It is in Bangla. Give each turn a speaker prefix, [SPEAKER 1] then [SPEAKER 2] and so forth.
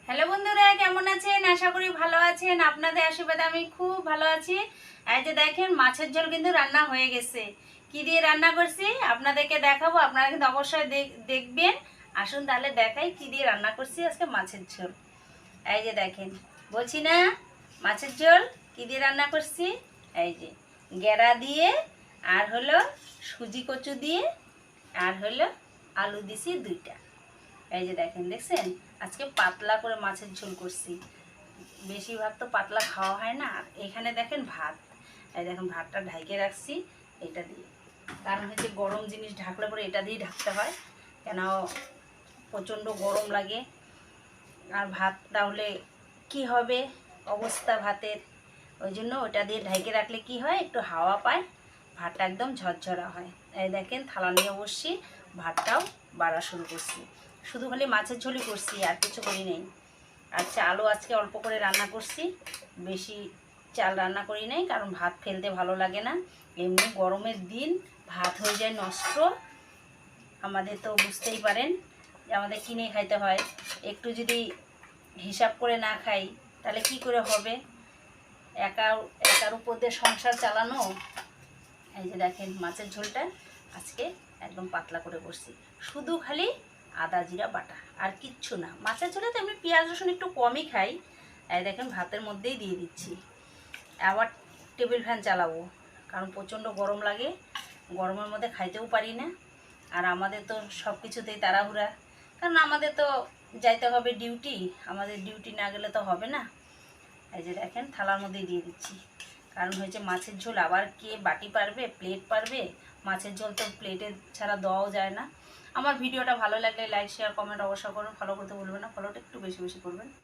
[SPEAKER 1] হ্যালো বন্ধুরা, কেমন আছেন? আশা করি ভালো আছেন। আপনাদের আশীর্বাদে আমি খুব ভালো আছি। এই যে দেখেন, মাছের ঝোল কিন্তু রান্না হয়ে গেছে। কি দিয়ে রান্না করছি আপনাদেরকে দেখাবো, আপনারা কিন্তু অবশ্যই দেখবেন। আসুন তাহলে দেখাই কি দিয়ে রান্না করছি আজকে মাছের ঝোল। এই যে দেখেন, বলছি না মাছের ঝোল কি দিয়ে রান্না করছি। এই যে গেরা দিয়ে, আর হলো সুজি কচু দিয়ে, আর হলো আলু দিছি দুইটা। এই যে দেখেন, দেখছেন আজকে পাতলা করে মাছের ঝোল করছি। বেশিরভাগ তো পাতলা খাওয়া হয় না। এখানে দেখেন ভাত, এই দেখেন ভাতটা ঢাইকে রাখছি এটা দিয়ে। কারণ হচ্ছে গরম জিনিস ঢাকলে পরে এটা দিয়ে ঢাকতে হয়, কেন প্রচণ্ড গরম লাগে। আর ভাত তাহলে কি হবে অবস্থা ভাতের, ওই জন্য ওটা দিয়ে ঢাইকে রাখলে কি হয়, একটু হাওয়া পায়, ভাতটা একদম ঝরঝরা হয়। এই দেখেন থালা নিয়ে বসছি, ভাতটাও বাড়া শুরু করছি। শুধু খালি মাছের ঝোলই করছি, আর কিছু করি নেই। আর চালও আজকে অল্প করে রান্না করছি, বেশি চাল রান্না করি নাই, কারণ ভাত ফেলতে ভালো লাগে না। এমনি গরমের দিন ভাত হয়ে যায় নষ্ট। আমাদের তো বুঝতেই পারেন যে আমাদের কিনে খাইতে হয়। একটু যদি হিসাব করে না খাই তাহলে কি করে হবে, একার উপর দিয়ে সংসার চালানো। এই যে দেখেন মাছের ঝোলটা আজকে একদম পাতলা করে করছি, শুধু খালি আদা জিরা বাটা, আর কিচ্ছু না। মাছের ঝোলে তো আমি পেঁয়াজ রসুন একটু কমই খাই। এই দেখেন ভাতের মধ্যেই দিয়ে দিচ্ছি। আবার টেবিল ফ্যান চালাবো, কারণ প্রচণ্ড গরম লাগে, গরমের মধ্যে খাইতেও পারি না। আর আমাদের তো সব কিছুতেই তাড়াহুড়া, কারণ আমাদের তো যাইতে হবে ডিউটি, আমাদের ডিউটি না গেলে তো হবে না। এই যে দেখেন থালার মধ্যেই দিয়ে দিচ্ছি, কারণ হয়েছে মাছের ঝোল আবার কে বাটি পারবে, প্লেট পারবে। মাছের ঝোল তো প্লেটে ছাড়া দেওয়াও যায় না। আমার ভিডিওটা ভালো লাগলে লাইক শেয়ার কমেন্ট অবশ্যই করুন, ফলো করতে ভুলবেন না, ফলোটা একটু বেশি বেশি করবেন।